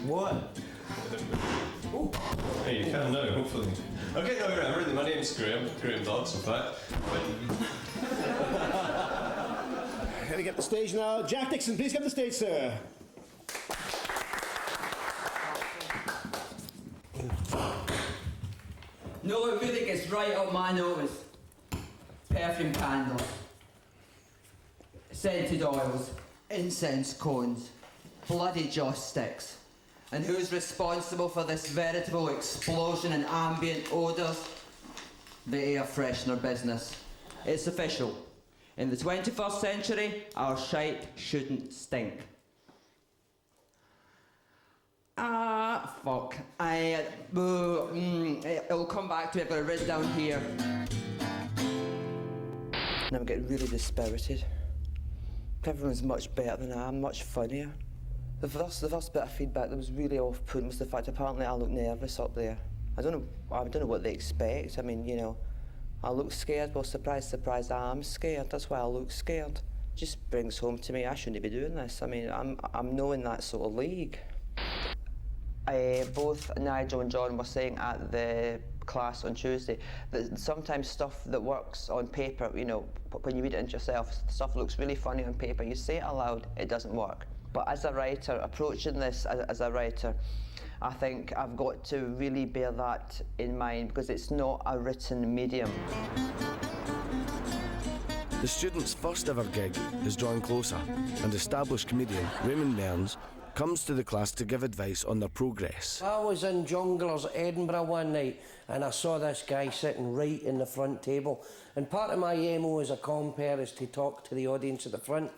What? Hey, you can now, hopefully. Okay, no, remember, my name's Graham Dodds, in fact. Here we get the stage now. Jack Dickson, please get the stage, sir. No, it really gets right up my nose. Perfume candles, scented oils, incense cones, bloody joss sticks. And who's responsible for this veritable explosion in ambient odours? The air freshener business. It's official. In the 21st century, our shite shouldn't stink. Fuck. It'll come back to me. I've got it written down here. And I'm getting really dispirited. Everyone's much better than I am, much funnier. The first bit of feedback that was really off-putting was the fact apparently I look nervous up there. I don't know what they expect. I mean, you know, I look scared. Well, surprise, surprise, I am scared. That's why I look scared. Just brings home to me I shouldn't be doing this. I mean, I'm not in that sort of league. Both Nigel and John were saying at the class on Tuesday that sometimes stuff that works on paper, you know, when you read it into yourself, stuff looks really funny on paper. You say it aloud, it doesn't work. But as a writer, approaching this as a writer, I think I've got to really bear that in mind because it's not a written medium. The students' first ever gig is drawing closer, and established comedian Raymond Mearns comes to the class to give advice on their progress. I was in Jongleurs, Edinburgh one night, and I saw this guy sitting right in the front table. And part of my MO as a compere is to talk to the audience at the front.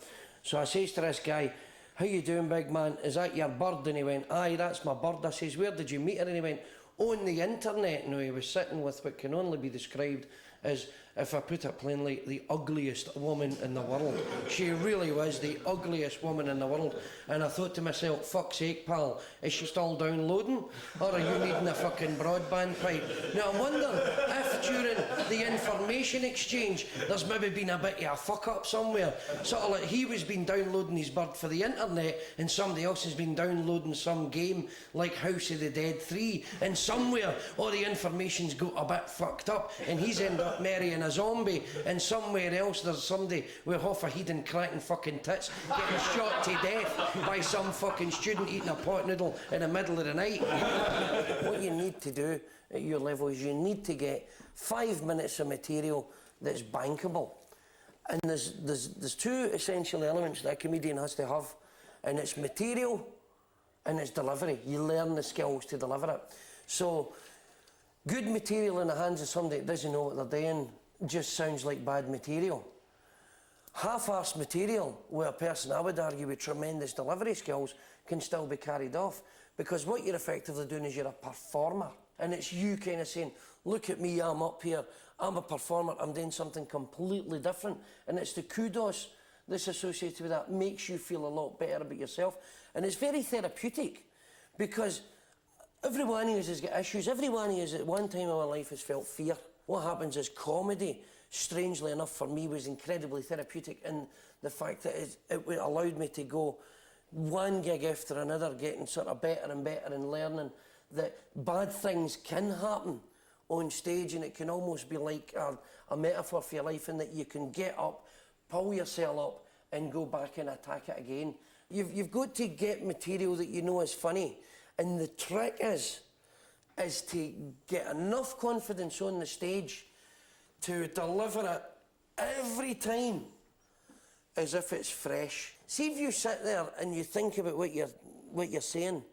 So I says to this guy, "How you doing, big man? Is that your bird?" And he went, "Aye, that's my bird." I says, "Where did you meet her?" And he went, "On the internet." No, he was sitting with what can only be described as, if I put it plainly, the ugliest woman in the world. She really was the ugliest woman in the world. And I thought to myself, fuck's sake, pal, is she still downloading? Or are you needing a fucking broadband pipe? Now I'm wondering if during the information exchange there's maybe been a bit of a fuck up somewhere. Sort of like he was been downloading his bird for the internet and somebody else has been downloading some game like House of the Dead 3, and somewhere all the information's got a bit fucked up and he's ended up marrying a zombie, and somewhere else there's somebody with half a head and cracking fucking tits getting shot to death by some fucking student eating a pot noodle in the middle of the night. What you need to do at your level is you need to get 5 minutes of material that's bankable. And there's two essential elements that a comedian has to have, and it's material and it's delivery. You learn the skills to deliver it. So good material in the hands of somebody that doesn't know what they're doing just sounds like bad material. Half-arsed material with a person, I would argue, with tremendous delivery skills can still be carried off, because what you're effectively doing is you're a performer, and it's you kind of saying, look at me, I'm up here, I'm a performer, I'm doing something completely different, and it's the kudos that's associated with that makes you feel a lot better about yourself. And it's very therapeutic, because every one of us has got issues. Every one of us at one time in our life has felt fear. What happens is comedy, strangely enough for me, was incredibly therapeutic in the fact that it allowed me to go one gig after another, getting sort of better and better and learning that bad things can happen on stage, and it can almost be like a metaphor for your life, in that you can get up, pull yourself up and go back and attack it again. You've got to get material that you know is funny. And the trick is to get enough confidence on the stage to deliver it every time as if it's fresh. See if you sit there and you think about what you're saying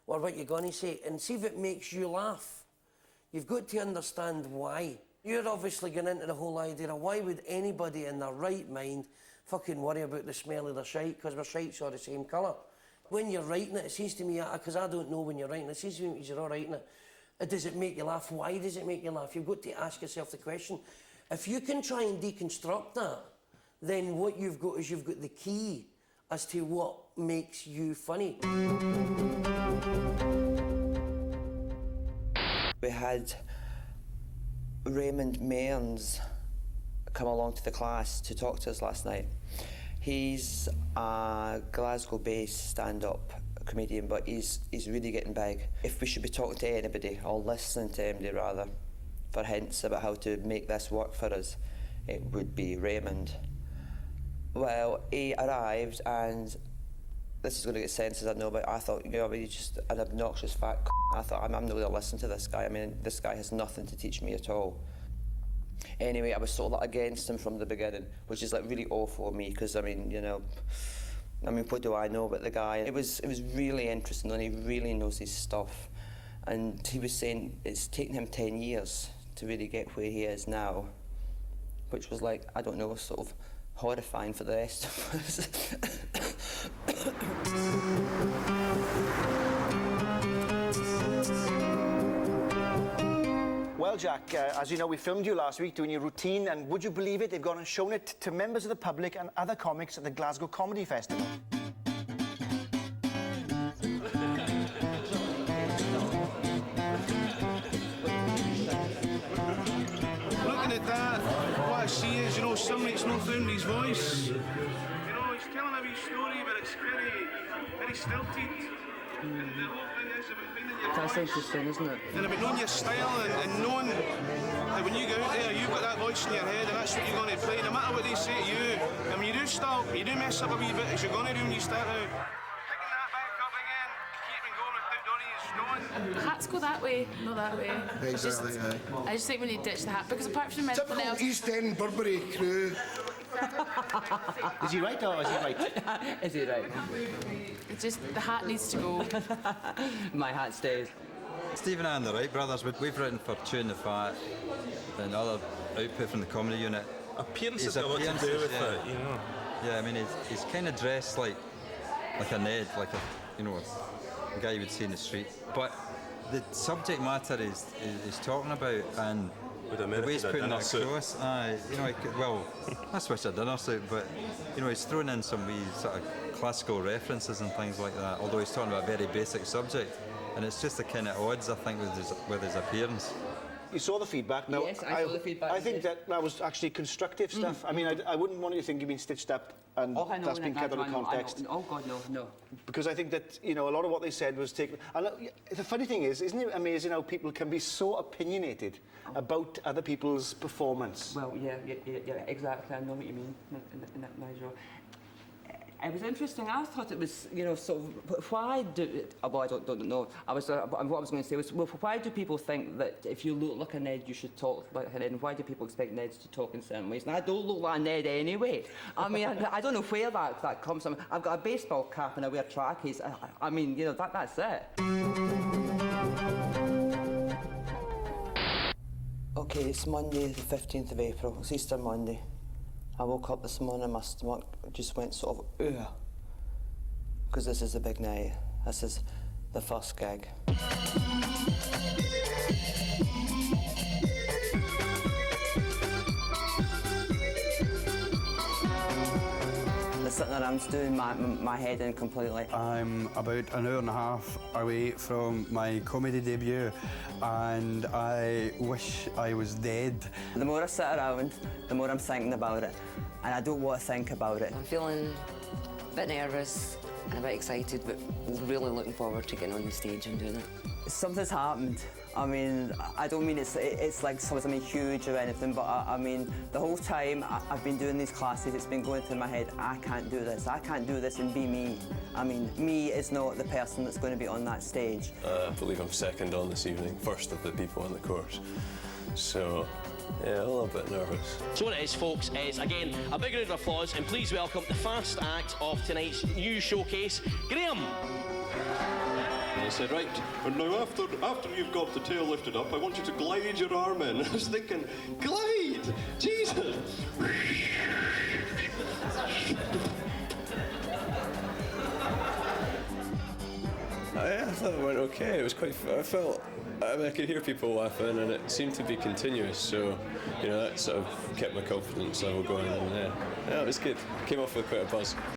or what you're going to say, and see if it makes you laugh. You've got to understand why. You're obviously going into the whole idea of why would anybody in their right mind fucking worry about the smell of their shite, because our shite's all the same colour. When you're writing it seems to me, because I don't know when you're writing it seems to me because you're all writing it, does it make you laugh? Why does it make you laugh? You've got to ask yourself the question. If you can try and deconstruct that, then what you've got is you've got the key as to what makes you funny. We had Raymond Mearns come along to the class to talk to us last night. He's a Glasgow-based stand-up comedian, but he's really getting big. If we should be talking to anybody, or listening to anybody rather, for hints about how to make this work for us, it would be Raymond. Well, he arrived, and this is going to get censored, I know, but I thought, you know, he's just an obnoxious fat I thought, I'm not going to listen to this guy. I mean, this guy has nothing to teach me at all. Anyway, I was sort of like against him from the beginning, which is like really awful of me, because I mean, you know, what do I know about the guy? It was really interesting, and he really knows his stuff. And he was saying it's taken him 10 years to really get where he is now, which was like, I don't know, sort of horrifying for the rest of us. Well, Jack, as you know, we filmed you last week doing your routine, and would you believe it, they've gone and shown it to members of the public and other comics at the Glasgow Comedy Festival. Looking at that, what I see is, you know, somebody's not found his voice. You know, he's telling a wee story, but it's very stilted. And the whole thing is about finding your That's voice. interesting, isn't it? And about knowing your style and knowing that when you go out there, you've got that voice in your head and that's what you're going to play, no matter what they say to you. And when you do stop, you do mess up a wee bit, as you're going to do when you start out. Picking that back up again, keeping going without Donnie's knowing. Hats go that way, not that way. Exactly, I just think we need to ditch the hat, because apart from anything Typical else... East End Burberry crew. Is he right, or is he right? Is he right? It's just, the hat needs to go. My hat stays. Stephen and the Wright brothers, we've written for Chewing the Fat and other output from the comedy unit. Appearances His got a lot to do appearances, with yeah. it, you know. Yeah, I mean, he's kind of dressed like a Ned, like a, you know, a guy you would see in the street. But the subject matter is talking about, and With the way he's American putting dinner it suit. across, you know, well, I switched a dinner suit, but you know, he's thrown in some wee sort of classical references and things like that. Although he's talking about a very basic subject, and it's just the kind of odds, I think, with his appearance. You saw the feedback. Now, Yes, I saw the feedback, I think yes. that was actually constructive stuff. I mean, I wouldn't want you to think you've been stitched up and Oh, I know, that's been kept out of context. Oh, God, no. Because I think that, you know, a lot of what they said was taken... And the funny thing is, isn't it amazing how people can be so opinionated about other people's performance? Well, yeah, exactly. I know what you mean, Nigel. It was interesting. I thought it was, you know, sort of, why do... Well, I don't know. What I was going to say was, well, why do people think that if you look like a Ned, you should talk like a Ned? And why do people expect Neds to talk in certain ways? And I don't look like a Ned anyway. I mean, I don't know where that comes from. I've got a baseball cap and I wear trackies. I mean, you know, that's it. Okay, it's Monday, the 15th of April. It's Easter Monday. I woke up this morning, my stomach just went sort of, ugh. Because this is the big night. This is the first gig. The sitting around's doing my head in completely. I'm about an hour and a half away from my comedy debut, and I wish I was dead. The more I sit around, the more I'm thinking about it, and I don't want to think about it. I'm feeling a bit nervous and a bit excited, but really looking forward to getting on the stage and doing it. Something's happened. I mean, I don't mean it's like something huge or anything, but I mean, the whole time I've been doing these classes, it's been going through my head, I can't do this and be me. I mean, me is not the person that's going to be on that stage. I believe I'm second on this evening, first of the people on the course. So, yeah, a little bit nervous. So what it is, folks, is again a big round of applause, and please welcome the first act of tonight's new showcase, Graham. And I said, right, and now after you've got the tail lifted up, I want you to glide your arm in. I was thinking, glide? Jesus! I thought it went okay. It was quite... I could hear people laughing, and it seemed to be continuous, so, you know, that sort of kept my confidence level going, and yeah, it was good. Came off with quite a buzz.